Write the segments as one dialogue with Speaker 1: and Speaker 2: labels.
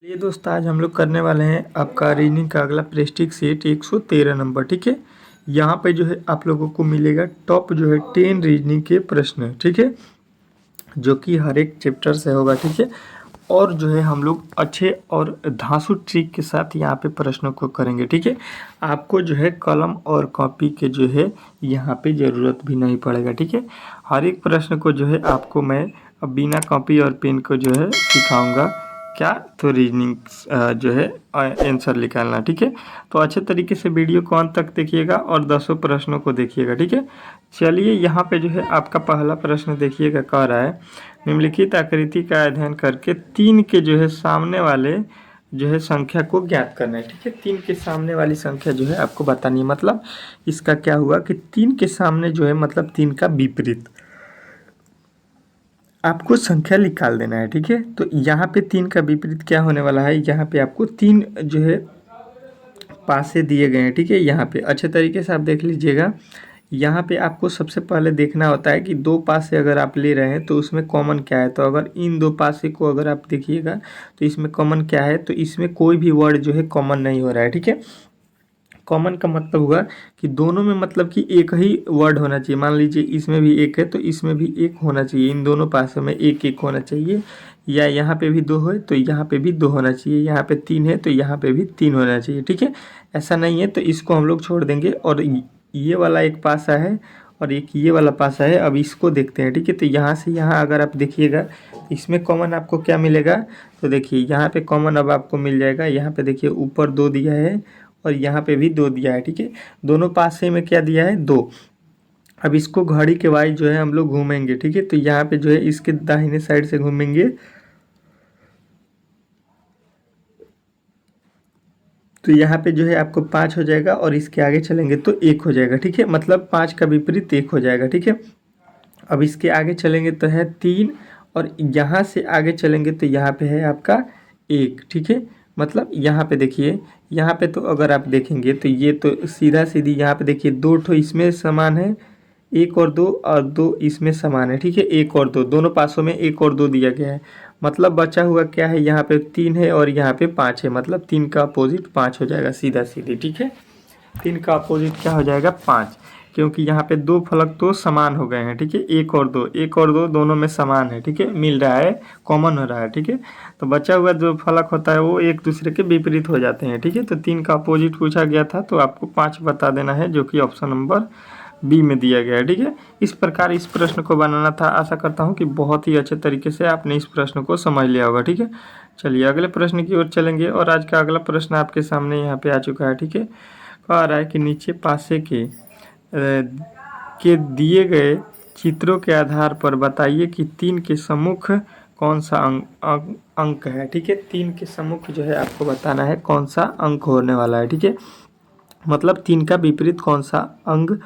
Speaker 1: ये दोस्त आज हम लोग करने वाले हैं आपका रीजनिंग का अगला प्रेस्टिज सेट 113 नंबर। ठीक है, यहाँ पे जो है आप लोगों को मिलेगा टॉप जो है 10 रीजनिंग के प्रश्न। ठीक है, जो कि हर एक चैप्टर से होगा। ठीक है, और जो है हम लोग अच्छे और धांसू ट्रिक के साथ यहाँ पे प्रश्नों को करेंगे। ठीक है, आपको जो है कलम और कॉपी के जो है यहाँ पे ज़रूरत भी नहीं पड़ेगा। ठीक है, हर एक प्रश्न को जो है आपको मैं बिना कॉपी और पेन को जो है सिखाऊंगा क्या, तो रीजनिंग जो है आंसर निकालना। ठीक है, तो अच्छे तरीके से वीडियो को अंत तक देखिएगा और 10 प्रश्नों को देखिएगा। ठीक है, चलिए यहाँ पे जो है आपका पहला प्रश्न देखिएगा, कह रहा है निम्नलिखित आकृति का अध्ययन करके 3 के जो है सामने वाले जो है संख्या को ज्ञात करना है। ठीक है, 3 के सामने वाली संख्या जो है आपको बतानी है। मतलब इसका क्या हुआ कि 3 के सामने जो है मतलब 3 का विपरीत आपको संख्या निकाल देना है। ठीक है, तो यहाँ पे 3 का विपरीत क्या होने वाला है, यहाँ पे आपको 3 जो है पासे दिए गए हैं। ठीक है, यहाँ पे अच्छे तरीके से आप देख लीजिएगा। यहाँ पे आपको सबसे पहले देखना होता है कि 2 पासे अगर आप ले रहे हैं तो उसमें कॉमन क्या है। तो अगर इन 2 पासे को अगर आप देखिएगा तो इसमें कॉमन क्या है, तो इसमें कोई भी वर्ड जो है कॉमन नहीं हो रहा है। ठीक है, कॉमन का मतलब हुआ कि दोनों में मतलब कि एक ही वर्ड होना चाहिए। मान लीजिए इसमें भी एक है तो इसमें भी एक होना चाहिए, इन दोनों पासों में एक एक होना चाहिए। या यहाँ पे भी 2 है तो यहाँ पे भी 2 होना चाहिए, यहाँ पे 3 है तो यहाँ पे भी 3 होना चाहिए। ठीक है, ऐसा नहीं है तो इसको हम लोग छोड़ देंगे। और ये वाला एक पासा है और एक ये वाला पासा है। अब इसको देखते हैं। ठीक है, तो यहाँ से यहाँ अगर आप देखिएगा इसमें कॉमन आपको क्या मिलेगा, तो देखिए यहाँ पे कॉमन अब आपको मिल जाएगा। यहाँ पे देखिए ऊपर 2 दिया है और यहाँ पे भी 2 दिया है। ठीक है, दोनों पासे में क्या दिया है, 2। अब इसको घड़ी के वाइज जो है हम लोग घूमेंगे। ठीक है, तो यहाँ पे जो है इसके दाहिने साइड से घूमेंगे तो यहाँ पे जो है आपको 5 हो जाएगा और इसके आगे चलेंगे तो 1 हो जाएगा। ठीक है, मतलब 5 का विपरीत 1 हो जाएगा। ठीक है, अब इसके आगे चलेंगे तो है 3 और यहाँ से आगे चलेंगे तो यहाँ पे है आपका 1। ठीक है, मतलब यहाँ पे देखिए, यहाँ पे तो अगर आप देखेंगे तो ये तो सीधा सीधी यहाँ पे देखिए 2 ठो इसमें समान है, 1 और 2 इसमें समान है। ठीक है, 1 और 2 दोनों पासों में 1 और 2 दिया गया है। मतलब बचा हुआ क्या है, यहाँ पे 3 है और यहाँ पे 5 है। मतलब 3 का अपोजिट 5 हो जाएगा सीधा सीधी। ठीक है, 3 का अपोजिट क्या हो जाएगा, 5, क्योंकि यहाँ पे 2 फलक तो समान हो गए हैं। ठीक है, 1 और 2, 1 और 2 दोनों में समान है। ठीक है, मिल रहा है, कॉमन हो रहा है। ठीक है, तो बचा हुआ जो फलक होता है वो एक दूसरे के विपरीत हो जाते हैं। ठीक है, तो 3 का अपोजिट पूछा गया था तो आपको 5 बता देना है, जो कि ऑप्शन नंबर बी में दिया गया है। ठीक है, इस प्रकार इस प्रश्न को बनाना था। आशा करता हूँ कि बहुत ही अच्छे तरीके से आपने इस प्रश्न को समझ लिया होगा। ठीक है, चलिए अगले प्रश्न की ओर चलेंगे और आज का अगला प्रश्न आपके सामने यहाँ पे आ चुका है। ठीक है, कह रहा है कि नीचे पासे के दिए गए चित्रों के आधार पर बताइए कि 3 के सम्मुख कौन सा अंक है। ठीक है, 3 के सम्मुख जो है आपको बताना है कौन सा अंक होने वाला है। ठीक है, मतलब 3 का विपरीत कौन सा अंक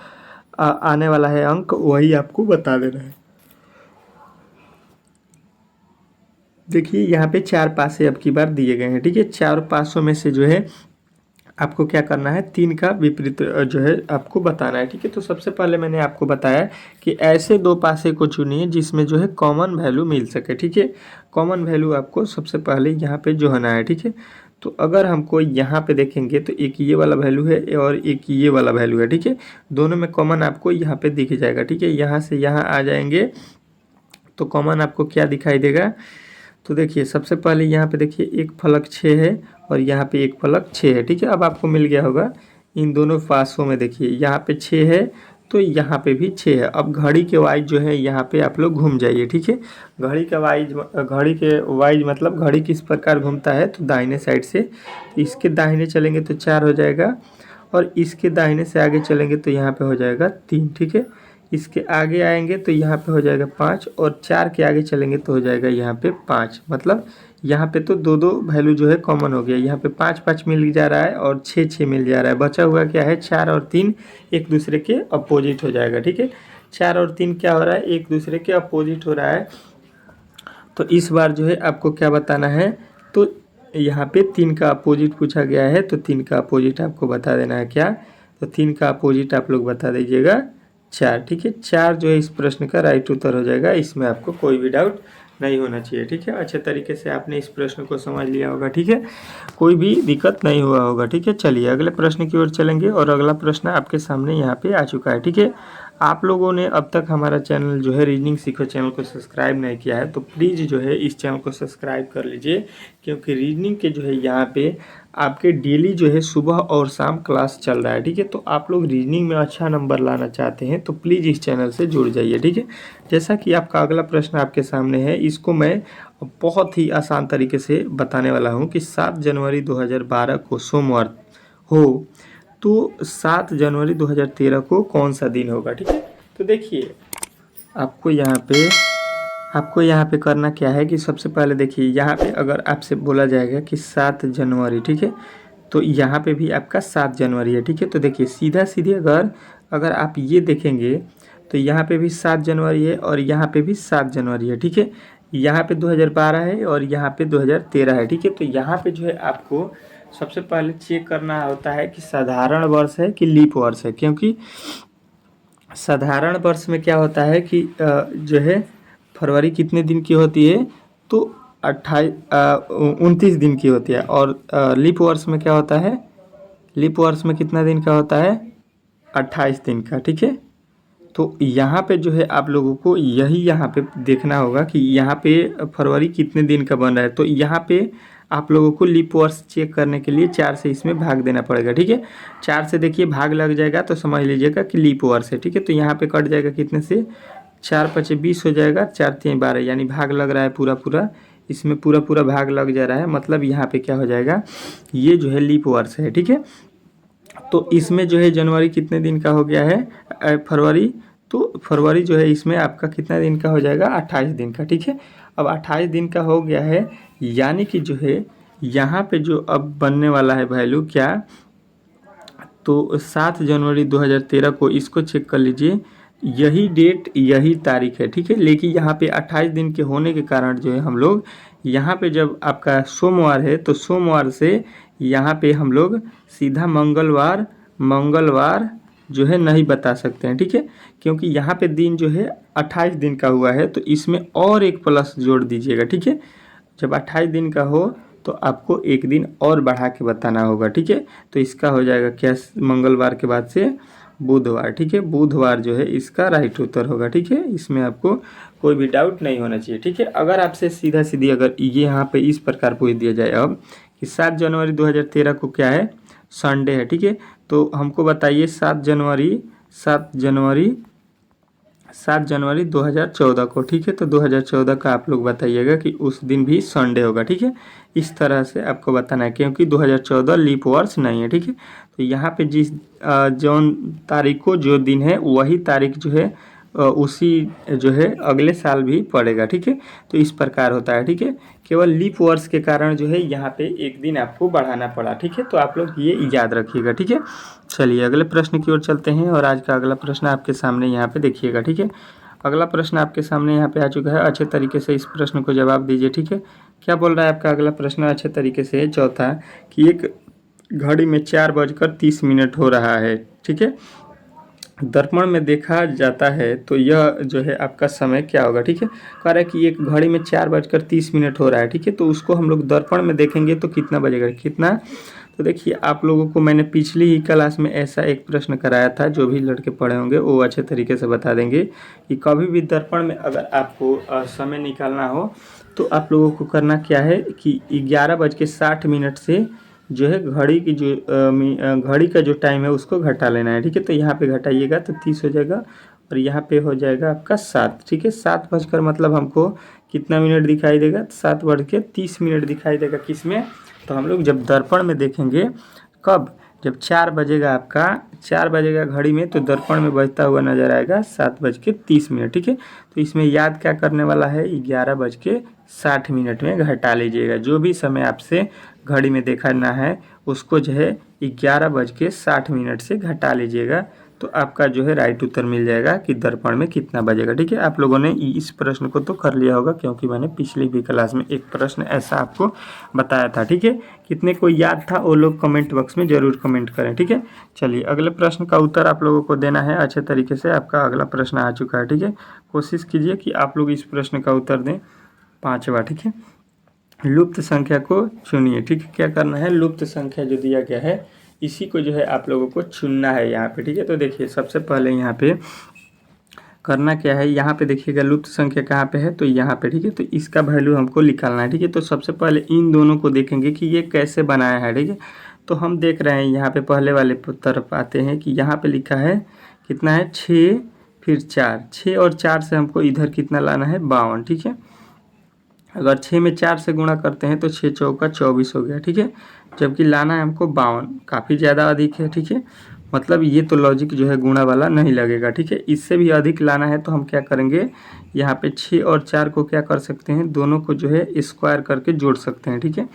Speaker 1: आने वाला है, अंक वही आपको बता देना है। देखिए यहाँ पे 4 पासे अब की बार दिए गए हैं। ठीक है, 4 पासों में से जो है आपको क्या करना है, 3 का विपरीत जो है आपको बताना है। ठीक है, तो सबसे पहले मैंने आपको बताया कि ऐसे 2 पासे को चुनिए जिसमें जो है कॉमन वैल्यू मिल सके। ठीक है, कॉमन वैल्यू आपको सबसे पहले यहाँ पे जोड़ना है। ठीक है, तो अगर हमको यहाँ पे देखेंगे तो एक ये वाला वैल्यू है और एक ये वाला वैल्यू है। ठीक है, दोनों में कॉमन आपको यहाँ पे दिख जाएगा। ठीक है, यहाँ से यहाँ आ जाएंगे तो कॉमन आपको क्या दिखाई देगा, तो देखिए सबसे पहले यहाँ पे देखिए एक फलक 6 है और यहाँ पे एक फलक 6 है। ठीक है, अब आपको मिल गया होगा इन दोनों पासों में। देखिए यहाँ पे 6 है तो यहाँ पे भी 6 है। अब घड़ी के वाइज जो है यहाँ पे आप लोग घूम जाइए। ठीक है, घड़ी के वाइज मतलब घड़ी किस प्रकार घूमता है, तो दाहिने साइड से, तो इसके दाहिने चलेंगे तो 4 हो जाएगा और इसके दाहिने से आगे चलेंगे तो यहाँ पे हो जाएगा 3। ठीक है, इसके आगे आएंगे तो यहाँ पे हो जाएगा 5 और 4 के आगे चलेंगे तो हो जाएगा यहाँ पे 5। मतलब यहाँ पे तो 2 वैल्यू जो है कॉमन हो गया। यहाँ पे 5 मिल जा रहा है और 6 मिल जा रहा है। बचा हुआ क्या है, 4 और 3 एक दूसरे के अपोजिट हो जाएगा। ठीक है, 4 और 3 क्या हो रहा है, एक दूसरे के अपोजिट हो रहा है। तो इस बार जो है आपको क्या बताना है, तो यहाँ पे 3 का अपोजिट पूछा गया है तो 3 का अपोजिट आपको बता देना है क्या, तो 3 का अपोजिट आप लोग बता दीजिएगा 4। ठीक है, 4 जो है इस प्रश्न का राइट उत्तर हो जाएगा, इसमें आपको कोई भी डाउट नहीं होना चाहिए। ठीक है, अच्छे तरीके से आपने इस प्रश्न को समझ लिया होगा। ठीक है, कोई भी दिक्कत नहीं हुआ होगा। ठीक है, चलिए अगले प्रश्न की ओर चलेंगे और अगला प्रश्न आपके सामने यहाँ पे आ चुका है। ठीक है, आप लोगों ने अब तक हमारा चैनल जो है रीजनिंग सीखो चैनल को सब्सक्राइब नहीं किया है तो प्लीज़ जो है इस चैनल को सब्सक्राइब कर लीजिए, क्योंकि रीजनिंग के जो है यहाँ पे आपके डेली जो है सुबह और शाम क्लास चल रहा है। ठीक है, तो आप लोग रीजनिंग में अच्छा नंबर लाना चाहते हैं तो प्लीज़ इस चैनल से जुड़ जाइए। ठीक है, जैसा कि आपका अगला प्रश्न आपके सामने है, इसको मैं बहुत ही आसान तरीके से बताने वाला हूँ कि 7 जनवरी 2012 को सोमवार हो तो 7 जनवरी 2013 को कौन सा दिन होगा। ठीक है, तो देखिए आपको यहाँ पे करना क्या है कि सबसे पहले देखिए यहाँ पे अगर आपसे बोला जाएगा कि 7 जनवरी, ठीक है, तो यहाँ पे भी आपका 7 जनवरी है। ठीक है, तो देखिए सीधा सीधे अगर आप ये देखेंगे तो यहाँ पे भी 7 जनवरी है और यहाँ पे भी 7 जनवरी है। ठीक है, यहाँ पे 2012 है और यहाँ पे 2013 है। ठीक है, तो यहाँ पे जो है आपको सबसे पहले चेक करना होता है कि साधारण वर्ष है कि लीप वर्ष है, क्योंकि साधारण वर्ष में क्या होता है कि जो है फरवरी कितने दिन की होती है तो 29 दिन की होती है, और लीप वर्ष में क्या होता है, लीप वर्ष में कितना दिन का होता है 28 दिन का। ठीक है, तो यहाँ पे जो है आप लोगों को यही यहाँ पे देखना होगा कि यहाँ पे फरवरी कितने दिन का बन रहा है। तो यहाँ पे आप लोगों को लीप वर्ष चेक करने के लिए 4 से इसमें भाग देना पड़ेगा। ठीक है, 4 से देखिए भाग लग जाएगा तो समझ लीजिएगा कि लीप वर्ष है। ठीक है, तो यहाँ पे कट जाएगा कितने से, 4 पचे 20 हो जाएगा, 4 3 12, यानी भाग लग रहा है पूरा पूरा, इसमें पूरा पूरा भाग लग जा रहा है, मतलब यहाँ पे क्या हो जाएगा, ये जो है लीप वर्ष है। ठीक है, तो इसमें जो है जनवरी कितने दिन का हो गया है, फरवरी, तो फरवरी जो है इसमें आपका कितना दिन का हो जाएगा 28 दिन का। ठीक है, अब 28 दिन का हो गया है, यानी कि जो है यहाँ पे जो अब बनने वाला है वैल्यू क्या, तो 7 जनवरी 2013 को इसको चेक कर लीजिए, यही डेट यही तारीख है। ठीक है, लेकिन यहाँ पे 28 दिन के होने के कारण जो है हम लोग यहाँ पे जब आपका सोमवार है तो सोमवार से यहाँ पे हम लोग सीधा मंगलवार जो है नहीं बता सकते हैं। ठीक है, क्योंकि यहाँ पे दिन जो है 28 दिन का हुआ है तो इसमें और एक प्लस जोड़ दीजिएगा। ठीक है, जब 28 दिन का हो तो आपको एक दिन और बढ़ा के बताना होगा। ठीक है, तो इसका हो जाएगा क्या, मंगलवार के बाद से बुधवार। ठीक है, बुधवार जो है इसका राइट उत्तर होगा। ठीक है, इसमें आपको कोई भी डाउट नहीं होना चाहिए। ठीक है, अगर आपसे सीधा सीधी अगर ये यहाँ पे इस प्रकार पूछ दिया जाए अब कि 7 जनवरी 2013 को क्या है, संडे है। ठीक है, तो हमको बताइए 7 जनवरी 2014 को। ठीक है, तो 2014 का आप लोग बताइएगा कि उस दिन भी संडे होगा। ठीक है, इस तरह से आपको बताना है, क्योंकि 2014 लीप वर्ष नहीं है। ठीक है, तो यहाँ पे जिस जौन तारीख को जो दिन है वही तारीख जो है उसी जो है अगले साल भी पड़ेगा। ठीक है, तो इस प्रकार होता है। ठीक है, केवल लीप वर्ष के कारण जो है यहाँ पे एक दिन आपको बढ़ाना पड़ा। ठीक है, तो आप लोग ये याद रखिएगा। ठीक है, चलिए अगले प्रश्न की ओर चलते हैं और आज का अगला प्रश्न आपके सामने यहाँ पे देखिएगा। ठीक है, अगला प्रश्न आपके सामने यहाँ पे आ चुका है, अच्छे तरीके से इस प्रश्न को जवाब दीजिए। ठीक है, क्या बोल रहा है आपका अगला प्रश्न, अच्छे तरीके से चौथा, कि एक घड़ी में 4:30 हो रहा है। ठीक है, दर्पण में देखा जाता है तो यह जो है आपका समय क्या होगा। ठीक है, कह रहा है कि एक घड़ी में 4:30 हो रहा है। ठीक है, तो उसको हम लोग दर्पण में देखेंगे तो कितना बजेगा, कितना, तो देखिए आप लोगों को मैंने पिछली ही क्लास में ऐसा एक प्रश्न कराया था, जो भी लड़के पढ़े होंगे वो अच्छे तरीके से बता देंगे कि कभी भी दर्पण में अगर आपको समय निकालना हो तो आप लोगों को करना क्या है कि 11:60 से जो है घड़ी की जो घड़ी का जो टाइम है उसको घटा लेना है। ठीक है, तो यहाँ पे घटाइएगा तो 30 हो जाएगा और यहाँ पे हो जाएगा आपका 7। ठीक है, 7 बजकर मतलब हमको कितना मिनट दिखाई देगा, 7:30 दिखाई देगा किस में, तो हम लोग जब दर्पण में देखेंगे कब, जब 4 बजेगा, आपका 4 बजेगा घड़ी में तो दर्पण में बजता हुआ नजर आएगा 7:30। ठीक है, तो इसमें याद क्या करने वाला है, 11:60 में घटा लीजिएगा, जो भी समय आपसे घड़ी में देखना है उसको जो है 11:60 से घटा लीजिएगा, तो आपका जो है राइट उत्तर मिल जाएगा कि दर्पण में कितना बजेगा। ठीक है, आप लोगों ने इस प्रश्न को तो कर लिया होगा, क्योंकि मैंने पिछली भी क्लास में एक प्रश्न ऐसा आपको बताया था। ठीक है, कितने को याद था वो लोग कमेंट बॉक्स में ज़रूर कमेंट करें। ठीक है, चलिए अगले प्रश्न का उत्तर आप लोगों को देना है अच्छे तरीके से। आपका अगला प्रश्न आ चुका है। ठीक है, कोशिश कीजिए कि आप लोग इस प्रश्न का उत्तर दें। 5वां, ठीक है। लुप्त संख्या को चुनिए, ठीक है। क्या करना है, लुप्त संख्या जो दिया गया है इसी को जो है आप लोगों को चुनना है यहाँ पे, ठीक है। तो देखिए सबसे पहले यहाँ पे करना क्या है, यहाँ पे देखिएगा लुप्त संख्या कहाँ पे है, तो यहाँ पे, ठीक है। तो इसका वैल्यू हमको निकालना है, ठीक है। तो सबसे पहले इन दोनों को देखेंगे कि ये कैसे बनाया है, ठीक है। तो हम देख रहे हैं यहाँ पे पहले वाले तरफ आते हैं कि यहाँ पे लिखा है कितना है 6 फिर 4, 6 और 4 से हमको इधर कितना लाना है 52, ठीक है। अगर 6 में 4 से गुणा करते हैं तो 6 चौका 24 हो गया, ठीक है। जबकि लाना है हमको 52, काफ़ी ज़्यादा अधिक है, ठीक है। मतलब ये तो लॉजिक जो है गुणा वाला नहीं लगेगा, ठीक है। इससे भी अधिक लाना है तो हम क्या करेंगे, यहाँ पे 6 और 4 को क्या कर सकते हैं, दोनों को जो है स्क्वायर करके जोड़ सकते हैं, ठीक है।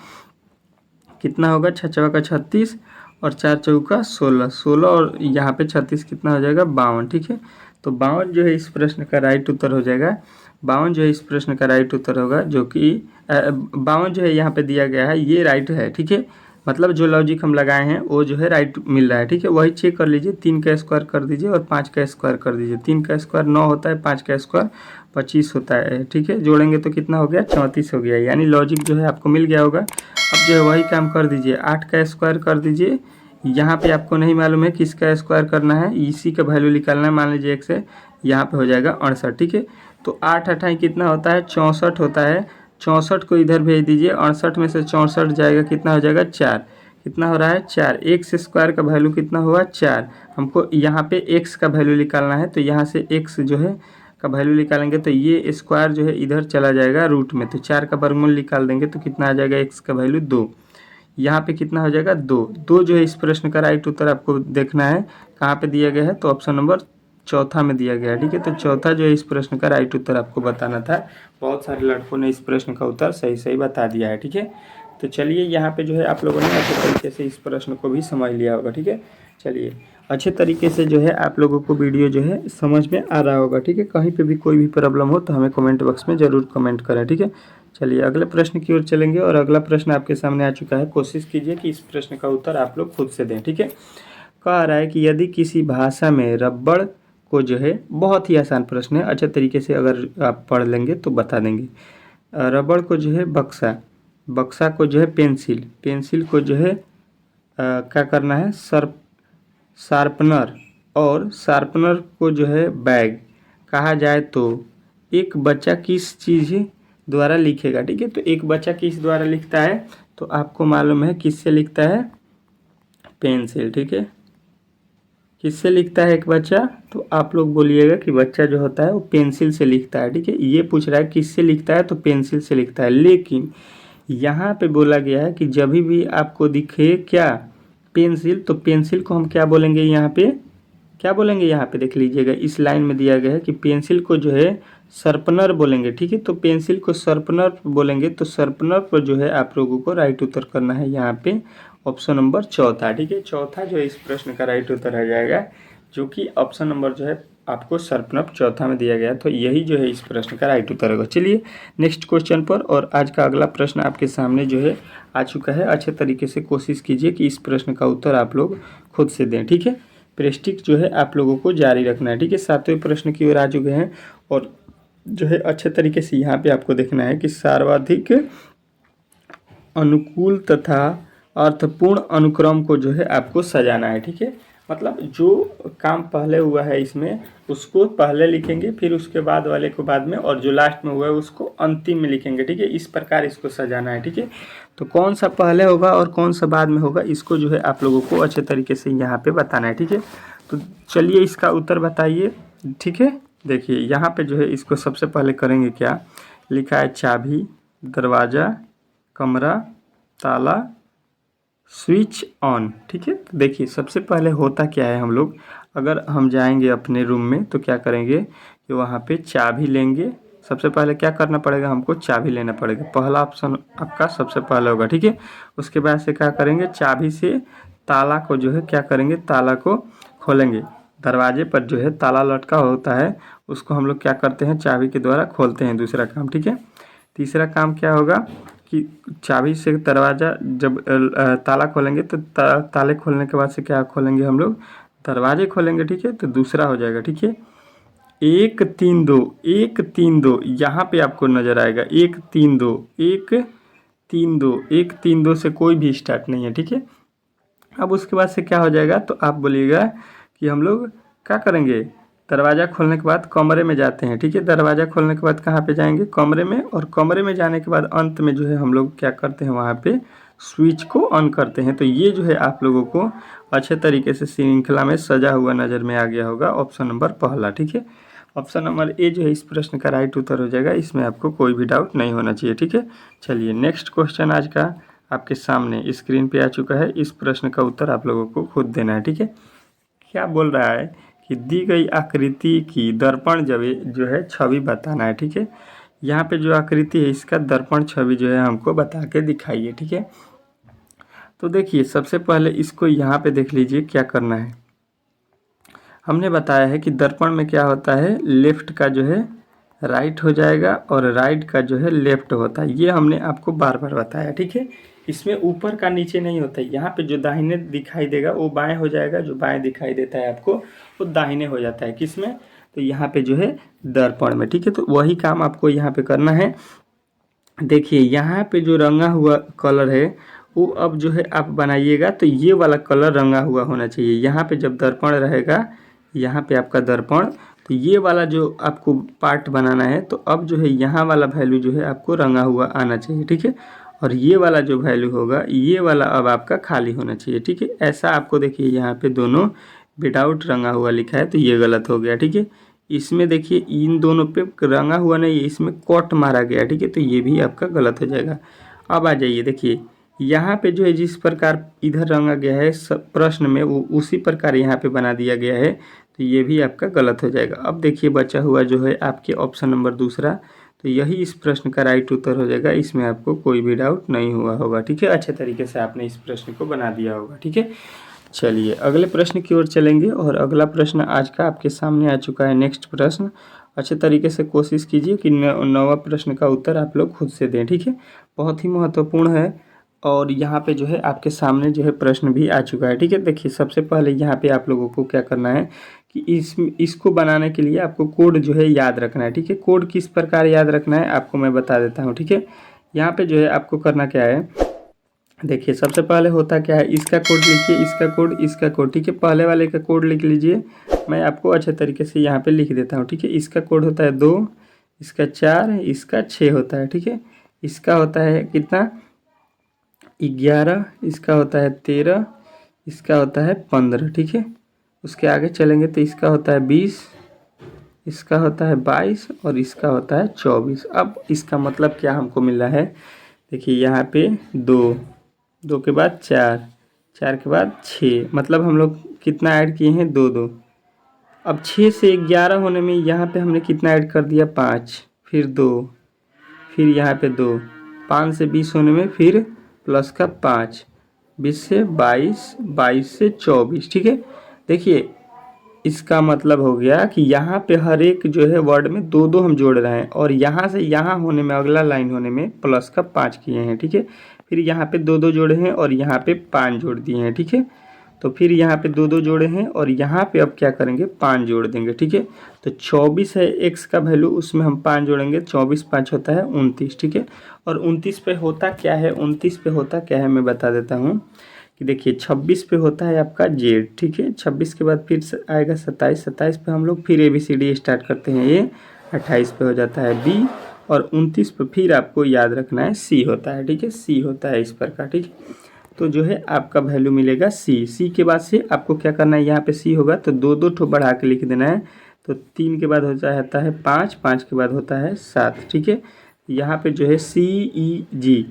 Speaker 1: कितना होगा, 6 चौका 36 और 4 चौका 16, 16 और यहाँ पे 36 कितना हो जाएगा 52, ठीक है। तो 52 जो है इस प्रश्न का राइट उत्तर हो जाएगा। 52 जो है इस प्रश्न का राइट उत्तर होगा, जो कि 52 जो है यहाँ पे दिया गया है ये राइट है, ठीक है। मतलब जो लॉजिक हम लगाए हैं वो जो है राइट मिल रहा है, ठीक है। वही चेक कर लीजिए, 3 का स्क्वायर कर दीजिए और 5 का स्क्वायर कर दीजिए। 3 का स्क्वायर 9 होता है, 5 का स्क्वायर 25 होता है, ठीक है। जोड़ेंगे तो कितना हो गया 34 हो गया, यानी लॉजिक जो है आपको मिल गया होगा। अब जो है वही काम कर दीजिए, 8 का स्क्वायर कर दीजिए। यहाँ पे आपको नहीं मालूम है किसका स्क्वायर करना है, इसी का वैल्यू निकालना है। मान लीजिए 1 से यहाँ पे हो जाएगा 68, ठीक है। तो 8 अठाई कितना होता है 64 होता है, 64 को इधर भेज दीजिए। 68 में से 64 जाएगा कितना हो जाएगा 4, कितना हो रहा है 4। एक्स स्क्वायर का वैल्यू कितना हुआ 4। हमको यहाँ पे एक्स का वैल्यू निकालना है, तो यहाँ से एक्स जो है का वैल्यू निकालेंगे तो ये स्क्वायर जो है इधर चला जाएगा रूट में, तो 4 का वर्गमूल निकाल देंगे तो कितना आ जाएगा एक्स का वैल्यू 2। यहाँ पे कितना हो जाएगा 2। 2 जो है इस प्रश्न का राइट उत्तर आपको देखना है कहाँ पे दिया गया है, तो ऑप्शन नंबर चौथा में दिया गया है, ठीक है। तो चौथा जो है इस प्रश्न का राइट उत्तर आपको बताना था। बहुत सारे लड़कों ने इस प्रश्न का उत्तर सही सही बता दिया है, ठीक है। तो चलिए यहाँ पे जो है आप लोगों ने अच्छे तरीके से इस प्रश्न को भी समझ लिया होगा, ठीक है। चलिए अच्छे तरीके से जो है आप लोगों को वीडियो जो है समझ में आ रहा होगा, ठीक है। कहीं पे भी कोई भी प्रॉब्लम हो तो हमें कमेंट बॉक्स में ज़रूर कमेंट करें, ठीक है। चलिए अगले प्रश्न की ओर चलेंगे और अगला प्रश्न आपके सामने आ चुका है। कोशिश कीजिए कि इस प्रश्न का उत्तर आप लोग खुद से दें, ठीक है। कह रहा है कि यदि किसी भाषा में रबड़ को जो है, बहुत ही आसान प्रश्न है, अच्छे तरीके से अगर आप पढ़ लेंगे तो बता देंगे। रबड़ को जो है बक्सा, बक्सा को जो है पेंसिल, पेंसिल को जो है क्या करना है शार्पनर, और शार्पनर को जो है बैग कहा जाए तो एक बच्चा किस चीज़ द्वारा लिखेगा, ठीक है। तो एक बच्चा किस द्वारा लिखता है, तो आपको मालूम है किससे लिखता है, पेंसिल, ठीक है। किससे लिखता है एक बच्चा, तो आप लोग बोलिएगा कि बच्चा जो होता है वो पेंसिल से लिखता है, ठीक है। ये पूछ रहा है किससे लिखता है, तो पेंसिल से लिखता है। लेकिन यहाँ पे बोला गया है कि जब भी आपको दिखे क्या पेंसिल, तो पेंसिल को हम क्या बोलेंगे, यहाँ पे क्या बोलेंगे, यहाँ पे देख लीजिएगा इस लाइन में दिया गया है कि पेंसिल को जो है शार्पनर बोलेंगे, ठीक है। तो पेंसिल को शार्पनर बोलेंगे, तो शार्पनर पर जो है आप लोगों को राइट उत्तर करना है यहाँ पे ऑप्शन नंबर चौथा, ठीक है। चौथा जो है इस प्रश्न का राइट उत्तर आ जाएगा, जो कि ऑप्शन नंबर जो है आपको शार्पनर चौथा में दिया गया, तो यही जो है इस प्रश्न का राइट उत्तर होगा। चलिए नेक्स्ट क्वेश्चन पर, और आज का अगला प्रश्न आपके सामने जो है आ चुका है। अच्छे तरीके से कोशिश कीजिए कि इस प्रश्न का उत्तर आप लोग खुद से दें, ठीक है। प्रैक्टिस जो है आप लोगों को जारी रखना है, ठीक है। सातवें प्रश्न की ओर आ चुके हैं, और जो है अच्छे तरीके से यहाँ पे आपको देखना है कि सर्वाधिक अनुकूल तथा अर्थपूर्ण अनुक्रम को जो है आपको सजाना है, ठीक है। मतलब जो काम पहले हुआ है इसमें उसको पहले लिखेंगे, फिर उसके बाद वाले को बाद में, और जो लास्ट में हुआ है उसको अंतिम में लिखेंगे, ठीक है। इस प्रकार इसको सजाना है, ठीक है। तो कौन सा पहले होगा और कौन सा बाद में होगा, इसको जो है आप लोगों को अच्छे तरीके से यहाँ पे बताना है, ठीक है। तो चलिए इसका उत्तर बताइए, ठीक है। देखिए यहाँ पे जो है इसको सबसे पहले करेंगे क्या, लिखा है चाबी, दरवाज़ा, कमरा, ताला, स्विच ऑन, ठीक है। तो देखिए सबसे पहले होता क्या है, हम लोग अगर हम जाएंगे अपने रूम में तो क्या करेंगे कि वहाँ पे चाबी लेंगे। सबसे पहले क्या करना पड़ेगा, हमको चाबी लेना पड़ेगा, पहला ऑप्शन आपका सबसे पहले होगा, ठीक है। उसके बाद से क्या करेंगे, चाबी से ताला को जो है क्या करेंगे, ताला को खोलेंगे। दरवाजे पर जो है ताला लटका होता है उसको हम लोग क्या करते हैं, चाबी के द्वारा खोलते हैं, दूसरा काम, ठीक है। तीसरा काम क्या होगा कि चाबी से दरवाज़ा जब ताला खोलेंगे तो ताले खोलने के बाद से क्या खोलेंगे हम लोग, दरवाजे खोलेंगे, ठीक है। तो दूसरा हो जाएगा, ठीक है। 1 3 2 यहाँ पे आपको नज़र आएगा 1 3 2 1 3 2 1 3 2 से कोई भी स्टार्ट नहीं है, ठीक है। अब उसके बाद से क्या हो जाएगा, तो आप बोलिएगा कि हम लोग क्या करेंगे, दरवाज़ा खोलने के बाद कमरे में जाते हैं, ठीक है। दरवाज़ा खोलने के बाद कहाँ पे जाएंगे, कमरे में, और कमरे में जाने के बाद अंत में जो है हम लोग क्या करते हैं, वहाँ पे स्विच को ऑन करते हैं। तो ये जो है आप लोगों को अच्छे तरीके से श्रृंखला में सजा हुआ नज़र में आ गया होगा ऑप्शन नंबर पहला, ठीक है। ऑप्शन नंबर ए जो है इस प्रश्न का राइट उत्तर हो जाएगा, इसमें आपको कोई भी डाउट नहीं होना चाहिए, ठीक है। चलिए नेक्स्ट क्वेश्चन आज का आपके सामने स्क्रीन पे आ चुका है। इस प्रश्न का उत्तर आप लोगों को खुद देना है, ठीक है। क्या बोल रहा है कि दी गई आकृति की दर्पण जो है छवि बताना है, ठीक है। यहाँ पे जो आकृति है इसका दर्पण छवि जो है हमको बता के दिखाइए, ठीक है। तो देखिए सबसे पहले इसको यहाँ पे देख लीजिए क्या करना है। हमने बताया है कि दर्पण में क्या होता है, लेफ्ट का जो है राइट हो जाएगा और राइट का जो है लेफ्ट होता है। ये हमने आपको बार बार बताया, ठीक है। इसमें ऊपर का नीचे नहीं होता है। यहाँ पे जो दाहिने दिखाई देगा वो बाएं हो जाएगा, जो बाएं दिखाई देता है आपको वो दाहिने हो जाता है। किसमें, तो यहाँ पे जो है दर्पण में, ठीक है। तो वही काम आपको यहाँ पे करना है। देखिए यहाँ पे जो रंगा हुआ कलर है वो अब जो है आप बनाइएगा तो ये वाला कलर रंगा हुआ होना चाहिए। यहाँ पे जब दर्पण रहेगा, यहाँ पे आपका दर्पण, तो ये वाला जो आपको पार्ट बनाना है, तो अब जो है यहाँ वाला वैल्यू जो है आपको रंगा हुआ आना चाहिए, ठीक है। और ये वाला जो वैल्यू होगा ये वाला अब आपका खाली होना चाहिए, ठीक है। ऐसा आपको देखिए यहाँ पे दोनों विदाउट रंगा हुआ लिखा है तो ये गलत हो गया, ठीक है। इसमें देखिए इन दोनों पे रंगा हुआ नहीं है, इसमें कट मारा गया, ठीक है। तो ये भी आपका गलत हो जाएगा। अब आ जाइए देखिए यहाँ पे जो है जिस प्रकार इधर रंगा गया है प्रश्न में वो उसी प्रकार यहाँ पे बना दिया गया है, तो ये भी आपका गलत हो जाएगा। अब देखिए बचा हुआ जो है आपके ऑप्शन नंबर दूसरा, तो यही इस प्रश्न का राइट उत्तर हो जाएगा। इसमें आपको कोई भी डाउट नहीं हुआ होगा, ठीक है। अच्छे तरीके से आपने इस प्रश्न को बना दिया होगा, ठीक है। चलिए अगले प्रश्न की ओर चलेंगे और अगला प्रश्न आज का आपके सामने आ चुका है। नेक्स्ट प्रश्न अच्छे तरीके से कोशिश कीजिए कि नौवां प्रश्न का उत्तर आप लोग खुद से दें, ठीक है। बहुत ही महत्वपूर्ण है और यहाँ पे जो है आपके सामने जो है प्रश्न भी आ चुका है, ठीक है। देखिए सबसे पहले यहाँ पे आप लोगों को क्या करना है कि इसको बनाने के लिए आपको कोड जो है याद रखना है, ठीक है। कोड किस प्रकार याद रखना है आपको मैं बता देता हूँ, ठीक है। यहाँ पे जो है आपको करना क्या है, देखिए सबसे पहले होता क्या है, इसका कोड लिखिए, इसका कोड, ठीक है। पहले वाले का कोड लिख लीजिए, मैं आपको अच्छे तरीके से यहाँ पे लिख देता हूँ, ठीक है। इसका कोड होता है 2, इसका 4, इसका 6 होता है, ठीक है। इसका होता है कितना 11, इसका होता है 13, इसका होता है 15, ठीक है। उसके आगे चलेंगे तो इसका होता है 20, इसका होता है 22 और इसका होता है 24। अब इसका मतलब क्या हमको मिल रहा है, देखिए यहाँ पे 2, 2 के बाद 4, 4 के बाद 6, मतलब हम लोग कितना ऐड किए हैं 2 2। अब 6 से 11 होने में यहाँ पे हमने कितना ऐड कर दिया 5, फिर 2, फिर यहाँ पे 2, 5 से 20 होने में फिर प्लस का 5, 20 से 22, 22 से 24, ठीक है। देखिए इसका मतलब हो गया कि यहाँ पे हर एक जो है वर्ड में 2 2 हम जोड़ रहे हैं और यहाँ से यहाँ होने में अगला लाइन होने में प्लस का 5 किए हैं, ठीक है। फिर यहाँ पे 2 2 जोड़े हैं और यहाँ पे 5 जोड़ दिए हैं, ठीक है। तो फिर यहाँ पे 2 2 जोड़े हैं और यहाँ पे अब क्या करेंगे 5 जोड़ देंगे, ठीक है। तो 24 है x का वैल्यू, उसमें हम 5 जोड़ेंगे, 24 5 होता है 29, ठीक है। और 29 पे होता क्या है, 29 पे होता क्या है मैं बता देता हूँ कि देखिए 26 पे होता है आपका z, ठीक है। 26 के बाद फिर आएगा 27, 27 पे हम लोग फिर ABCD स्टार्ट करते हैं ये, 28 पे हो जाता है b और 29 पे फिर आपको याद रखना है c होता है, ठीक है। c होता है इस प्रकार, ठीक है। तो जो है आपका वैल्यू मिलेगा c के बाद से आपको क्या करना है, यहाँ पे c होगा तो 2 2 ठो बढ़ा के लिख देना है। तो 3 के बाद हो जाता है 5, 5 के बाद होता है 7, ठीक है। यहाँ पे जो है CEG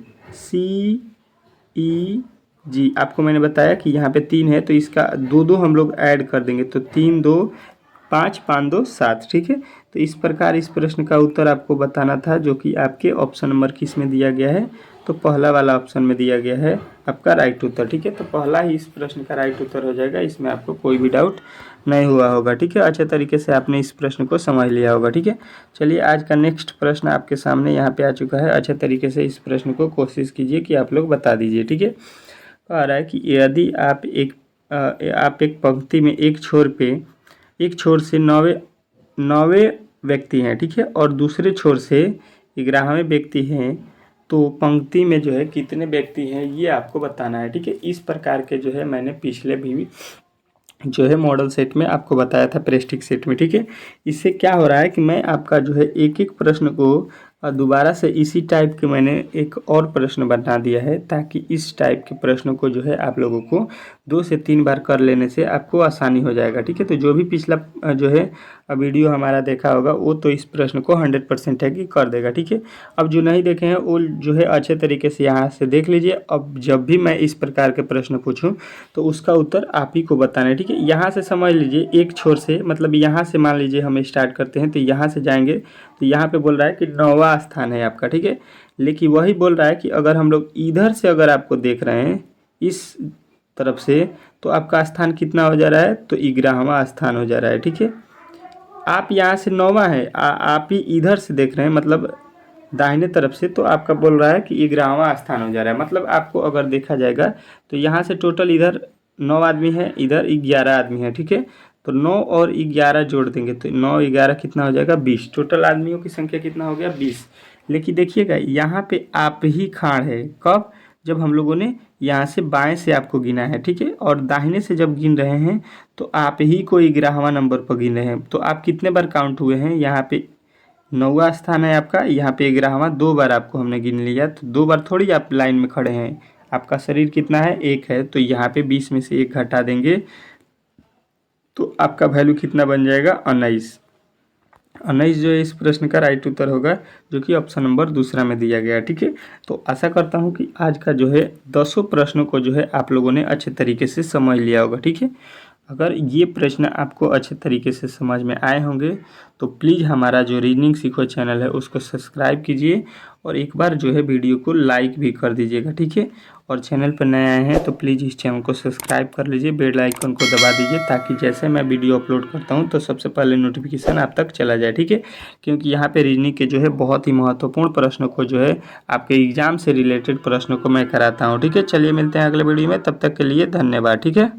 Speaker 1: आपको मैंने बताया कि यहाँ पे 3 है तो इसका 2 2 हम लोग ऐड कर देंगे, तो 3 2 5 5 2 7, ठीक है। तो इस प्रकार इस प्रश्न का उत्तर आपको बताना था, जो कि आपके ऑप्शन नंबर किस में दिया गया है, तो पहला वाला ऑप्शन में दिया गया है आपका राइट उत्तर, ठीक है। तो पहला ही इस प्रश्न का राइट उत्तर हो जाएगा, इसमें आपको कोई भी डाउट नहीं हुआ होगा, ठीक है। अच्छे तरीके से आपने इस प्रश्न को समझ लिया होगा, ठीक है। चलिए आज का नेक्स्ट प्रश्न आपके सामने यहाँ पे आ चुका है। अच्छे तरीके से इस प्रश्न को कोशिश कीजिए कि आप लोग बता दीजिए, ठीक है। कह रहा है कि यदि आप एक पंक्ति में एक छोर से 9वें 9वें व्यक्ति हैं, ठीक है, और दूसरे छोर से 11वें व्यक्ति हैं, तो पंक्ति में जो है कितने व्यक्ति हैं ये आपको बताना है, ठीक है। इस प्रकार के जो है मैंने पिछले भी जो है मॉडल सेट में आपको बताया था, प्रेस्टिक सेट में, ठीक है। इससे क्या हो रहा है कि मैं आपका जो है एक एक प्रश्न को दोबारा से इसी टाइप के मैंने एक और प्रश्न बना दिया है, ताकि इस टाइप के प्रश्नों को जो है आप लोगों को 2 से 3 बार कर लेने से आपको आसानी हो जाएगा, ठीक है। तो जो भी पिछला जो है वीडियो हमारा देखा होगा वो तो इस प्रश्न को 100% है कि कर देगा, ठीक है। अब जो नहीं देखे हैं वो जो है अच्छे तरीके से यहाँ से देख लीजिए। अब जब भी मैं इस प्रकार के प्रश्न पूछूं तो उसका उत्तर आप ही को बताना है, ठीक है। यहाँ से समझ लीजिए, एक छोर से मतलब यहाँ से मान लीजिए हम स्टार्ट करते हैं, तो यहाँ से जाएंगे तो यहाँ पे बोल रहा है कि 9वां स्थान है आपका, ठीक है। लेकिन वही बोल रहा है कि अगर हम लोग इधर से अगर आपको देख रहे हैं इस तरफ से, तो आपका स्थान कितना हो जा रहा है, तो 11वां स्थान हो जा रहा है, ठीक है। आप यहाँ से 9वां है, आप ही इधर से देख रहे हैं मतलब दाहिने तरफ से, तो आपका बोल रहा है कि 11वां स्थान हो जा रहा है। मतलब आपको अगर देखा जाएगा तो यहाँ से टोटल इधर 9 आदमी है, इधर 11 आदमी है, ठीक है। तो 9 और 11 जोड़ देंगे तो 9 11 कितना हो जाएगा, 20। टोटल आदमियों की संख्या कितना हो गया, 20। लेकिन देखिएगा यहाँ पे आप ही खाड़ है, कब, जब हम लोगों ने यहाँ से बाएं से आपको गिना है, ठीक है, और दाहिने से जब गिन रहे हैं तो आप ही को 11वां नंबर पर गिन रहे हैं। तो आप कितने बार काउंट हुए हैं, यहाँ पे 9वां स्थान है आपका, यहाँ पे 11वां, 2 बार आपको हमने गिन लिया। तो 2 बार थोड़ी आप लाइन में खड़े हैं, आपका शरीर कितना है, 1 है, तो यहाँ पे 20 में से 1 घटा देंगे तो आपका वैल्यू कितना बन जाएगा, 19। 19 जो है इस प्रश्न का राइट उत्तर होगा, जो कि ऑप्शन नंबर दूसरा में दिया गया, ठीक है। तो आशा करता हूँ कि आज का जो है 10 प्रश्नों को जो है आप लोगों ने अच्छे तरीके से समझ लिया होगा, ठीक है। अगर ये प्रश्न आपको अच्छे तरीके से समझ में आए होंगे तो प्लीज़ हमारा जो रीजनिंग सीखो चैनल है उसको सब्सक्राइब कीजिए, और एक बार जो है वीडियो को लाइक भी कर दीजिएगा, ठीक है। और चैनल पर नए आए हैं तो प्लीज़ इस चैनल को सब्सक्राइब कर लीजिए, बेल आइकन को दबा दीजिए, ताकि जैसे मैं वीडियो अपलोड करता हूं तो सबसे पहले नोटिफिकेशन आप तक चला जाए, ठीक है। क्योंकि यहाँ पे रीजनिंग के जो है बहुत ही महत्वपूर्ण प्रश्नों को जो है आपके एग्जाम से रिलेटेड प्रश्नों को मैं कराता हूँ, ठीक है। चलिए मिलते हैं अगले वीडियो में, तब तक के लिए धन्यवाद, ठीक है।